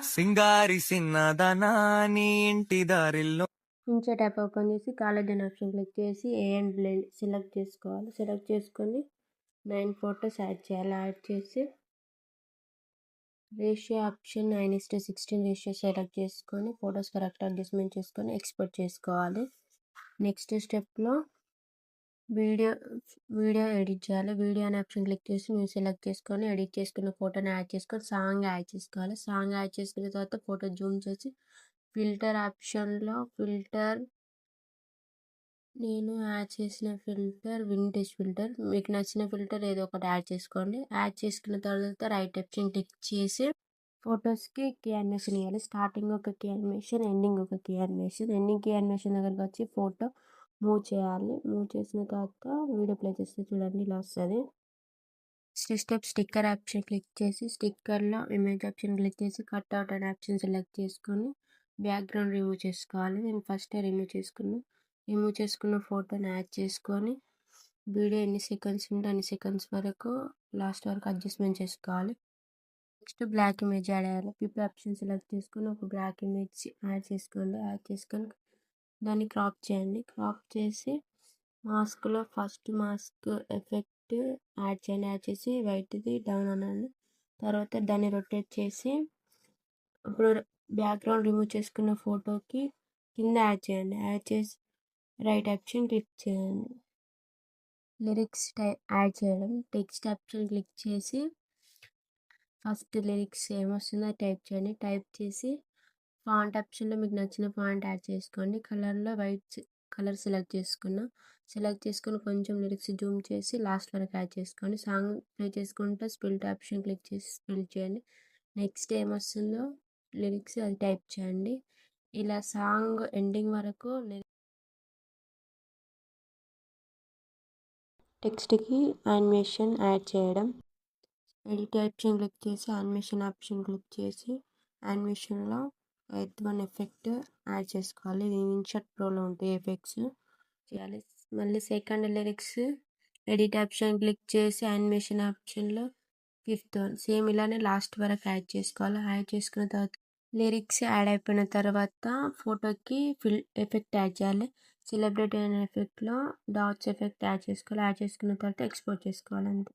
సింగారి సిన్నదనా నీ ఇంటి దారిలో. ఇంచే ట్యాప్ ఓపెన్ చేసి కాలేజ్ అని ఆప్షన్ క్లిక్ చేసి ఏ అండ్ బ్లెండ్ సెలెక్ట్ చేసుకోవాలి. సెలెక్ట్ చేసుకొని 9 ఫొటోస్ యాడ్ చేయాలి. యాడ్ చేసి రేషియో ఆప్షన్ 9:16 రేషియో సెలెక్ట్ చేసుకొని ఫొటోస్ కరెక్ట్ అడ్జస్ట్మెంట్ చేసుకొని ఎక్స్పోర్ట్ చేసుకోవాలి. నెక్స్ట్ స్టెప్లో వీడియో ఎడిట్ చేయాలి. వీడియో అనే ఆప్షన్ క్లిక్ చేసి మీరు సెలెక్ట్ చేసుకొని ఎడిట్ చేసుకున్న ఫోటోని యాడ్ చేసుకొని సాంగ్ యాడ్ చేసుకోవాలి. సాంగ్ యాడ్ చేసుకున్న తర్వాత ఫోటో జూమ్ చేసి ఫిల్టర్ ఆప్షన్లో నేను యాడ్ చేసిన ఫిల్టర్ వింటేజ్ ఫిల్టర్, మీకు నచ్చిన ఫిల్టర్ ఏదో ఒకటి యాడ్ చేసుకోండి. యాడ్ చేసుకున్న తర్వాత రైట్ ఆప్షన్ క్లిక్ చేసి ఫొటోస్కి కీ యానిమేషన్ ఇవ్వాలి. స్టార్టింగ్ ఒక కీ యానిమేషన్, ఎండింగ్ ఒక key animation. Ending key animation దగ్గరకు వచ్చి ఫోటో మూవ్ చేయాలి. మూవ్ చేసిన తర్వాత వీడియో ప్లే చేస్తే చూడండి ఇలా వస్తుంది. స్టెప్ స్టిక్కర్ ఆప్షన్ క్లిక్ చేసి స్టిక్కర్లో ఇమేజ్ ఆప్షన్ క్లిక్ చేసి కట్ అవుట్ అనే ఆప్షన్ సెలెక్ట్ చేసుకొని బ్యాక్గ్రౌండ్ రిమూవ్ చేసుకోవాలి. నేను ఫస్టే రిమూవ్ చేసుకున్న ఫోటోని యాడ్ చేసుకొని వీడియో ఎన్ని సెకండ్స్ ఉంటే అన్ని సెకండ్స్ వరకు లాస్ట్ వరకు అడ్జస్ట్మెంట్ చేసుకోవాలి. నెక్స్ట్ బ్లాక్ ఇమేజ్ యాడ్ చేయాలి. పీపుల్ ఆప్షన్ సెలెక్ట్ చేసుకొని ఒక బ్లాక్ ఇమేజ్ యాడ్ చేసుకోండి. యాడ్ చేసుకొని దాన్ని క్రాప్ చేయండి. క్రాప్ చేసి మాస్క్లో ఫస్ట్ మాస్క్ ఎఫెక్ట్ యాడ్ చేయండి. యాడ్ చేసి వైట్ది డౌన్ అనండి. తర్వాత దాన్ని రొటేట్ చేసి ఇప్పుడు బ్యాక్గ్రౌండ్ రిమూవ్ చేసుకున్న ఫోటోకి కింద యాడ్ చేయండి. యాడ్ చేసి రైట్ ఆప్షన్ క్లిక్ చేయండి. లిరిక్స్ యాడ్ చేయడం. టెక్స్ట్ ఆప్షన్ క్లిక్ చేసి ఫస్ట్ లిరిక్స్ ఏమొస్తుందో టైప్ చేయండి. టైప్ చేసి ఫాంట్ ఆప్షన్లో మీకు నచ్చిన ఫాంట్ యాడ్ చేసుకోండి. కలర్లో వైట్ కలర్ సెలెక్ట్ చేసుకుని కొంచెం లిరిక్స్ జూమ్ చేసి లాస్ట్ వరకు యాడ్ చేసుకోండి. సాంగ్ ప్లే చేసుకుంటే స్పెల్ ఆప్షన్ క్లిక్ చేసి స్పెల్ చేయండి. నెక్స్ట్ ఏమొస్తుందో లిరిక్స్ అది టైప్ చేయండి. ఇలా సాంగ్ ఎండింగ్ వరకు టెక్స్ట్కి యానిమేషన్ యాడ్ చేయడం. ఎడిట్ ఆప్షన్ క్లిక్ చేసి యానిమేషన్ ఆప్షన్ క్లిక్ చేసి యానిమేషన్లో ఎర్త్1 ఎఫెక్ట్ యాడ్ చేసుకోవాలి. ఇది ఇన్షర్ట్ ప్రోలో ఉంటాయి ఎఫెక్ట్స్ చేయాలి. మళ్ళీ second lyrics edit option click చేసి యానిమేషన్ ఆప్షన్లో 5th వన్ సేమ్ ఇలానే లాస్ట్ వరకు యాడ్ చేసుకోవాలి. యాడ్ చేసుకున్న తర్వాత లిరిక్స్ యాడ్ అయిపోయిన తర్వాత ఫోటోకి ఎఫెక్ట్ యాడ్ చేయాలి. సెలబ్రిటీ అనే ఎఫెక్ట్లో డాట్స్ ఎఫెక్ట్ యాడ్ చేసుకోవాలి. యాడ్ చేసుకున్న తర్వాత ఎక్స్పోర్ట్ చేసుకోవాలి అంతే.